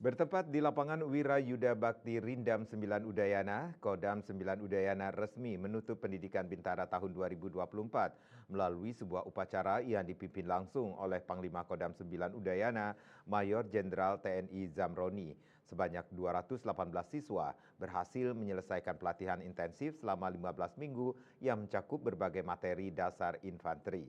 Bertempat di lapangan Wirayuda Bakti Rindam 9 Udayana, Kodam 9 Udayana resmi menutup pendidikan Bintara tahun 2024 melalui sebuah upacara yang dipimpin langsung oleh Panglima Kodam 9 Udayana, Mayor Jenderal TNI Zamroni. Sebanyak 218 siswa berhasil menyelesaikan pelatihan intensif selama 15 minggu yang mencakup berbagai materi dasar infanteri.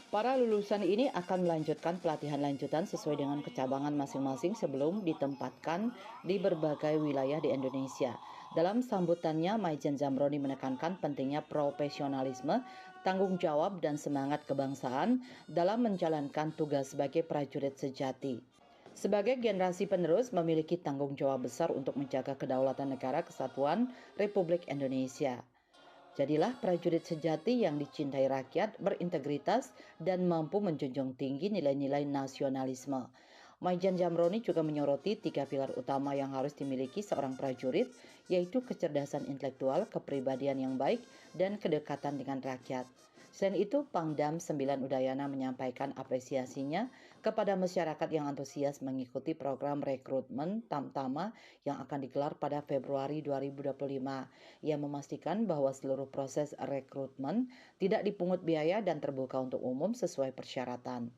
Para lulusan ini akan melanjutkan pelatihan lanjutan sesuai dengan kecabangan masing-masing sebelum ditempatkan di berbagai wilayah di Indonesia. Dalam sambutannya, Maijen Zamroni menekankan pentingnya profesionalisme, tanggung jawab, dan semangat kebangsaan dalam menjalankan tugas sebagai prajurit sejati. Sebagai generasi penerus memiliki tanggung jawab besar untuk menjaga kedaulatan negara kesatuan Republik Indonesia. Jadilah prajurit sejati yang dicintai rakyat, berintegritas, dan mampu menjunjung tinggi nilai-nilai nasionalisme. Maijen Zamroni juga menyoroti 3 pilar utama yang harus dimiliki seorang prajurit, yaitu kecerdasan intelektual, kepribadian yang baik, dan kedekatan dengan rakyat. Selain itu, Pangdam 9 Udayana menyampaikan apresiasinya kepada masyarakat yang antusias mengikuti program rekrutmen Tamtama yang akan digelar pada Februari 2025. Ia memastikan bahwa seluruh proses rekrutmen tidak dipungut biaya dan terbuka untuk umum sesuai persyaratan.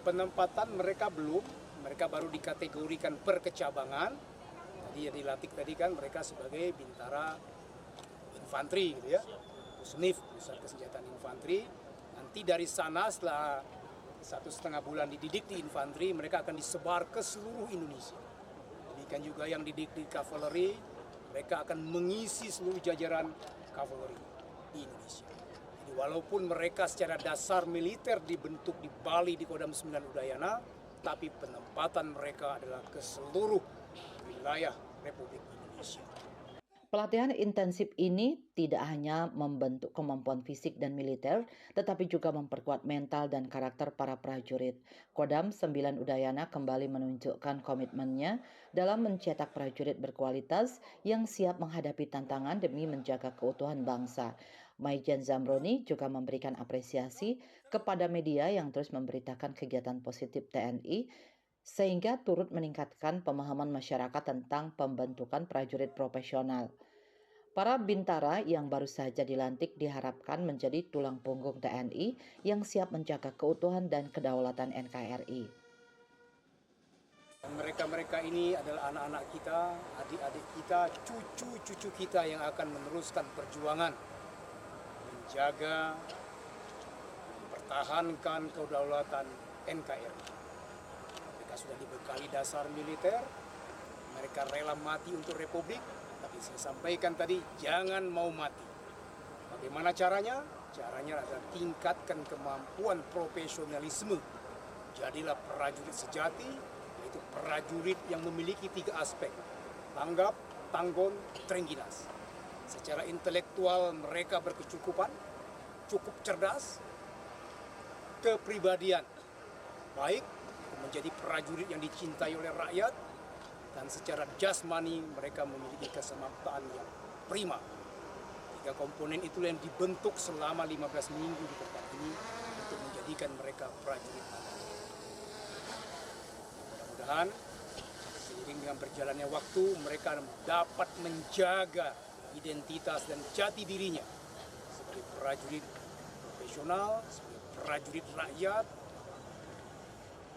Penempatan mereka baru dikategorikan per kecabangan. Tadi yang dilatih tadi kan mereka sebagai bintara infanteri gitu ya, pusnif, pusat kesenjataan infanteri. Nanti dari sana setelah 1,5 bulan dididik di infanteri, mereka akan disebar ke seluruh Indonesia. Demikian juga yang dididik di kavaleri, mereka akan mengisi seluruh jajaran kavaleri di Indonesia. Jadi walaupun mereka secara dasar militer dibentuk di Bali di Kodam 9 Udayana, tapi penempatan mereka adalah ke seluruh wilayah Republik Indonesia. Pelatihan intensif ini tidak hanya membentuk kemampuan fisik dan militer, tetapi juga memperkuat mental dan karakter para prajurit. Kodam 9 Udayana kembali menunjukkan komitmennya dalam mencetak prajurit berkualitas yang siap menghadapi tantangan demi menjaga keutuhan bangsa. Maijen Zamroni juga memberikan apresiasi kepada media yang terus memberitakan kegiatan positif TNI sehingga turut meningkatkan pemahaman masyarakat tentang pembentukan prajurit profesional. Para bintara yang baru saja dilantik diharapkan menjadi tulang punggung TNI yang siap menjaga keutuhan dan kedaulatan NKRI. Mereka-mereka ini adalah anak-anak kita, adik-adik kita, cucu-cucu kita yang akan meneruskan perjuangan menjaga, mempertahankan kedaulatan NKRI. Mereka sudah dibekali dasar militer, mereka rela mati untuk Republik, tapi saya sampaikan tadi, jangan mau mati. Bagaimana caranya? Caranya adalah tingkatkan kemampuan profesionalisme. Jadilah prajurit sejati, yaitu prajurit yang memiliki 3 aspek: tanggap, tanggon, terengginas. Secara intelektual mereka berkecukupan, cukup cerdas, kepribadian baik, menjadi prajurit yang dicintai oleh rakyat, dan secara jasmani mereka memiliki kesemaptaan yang prima. 3 komponen itu yang dibentuk selama 15 minggu di tempat ini untuk menjadikan mereka prajurit. Mudah-mudahan seiring dengan berjalannya waktu mereka dapat menjaga identitas dan jati dirinya sebagai prajurit profesional, sebagai prajurit rakyat,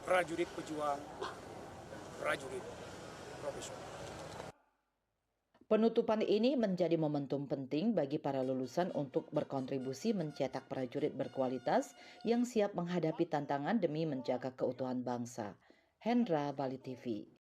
prajurit pejuang, dan prajurit profesional. Penutupan ini menjadi momentum penting bagi para lulusan untuk berkontribusi mencetak prajurit berkualitas yang siap menghadapi tantangan demi menjaga keutuhan bangsa. Hendra, Bali TV.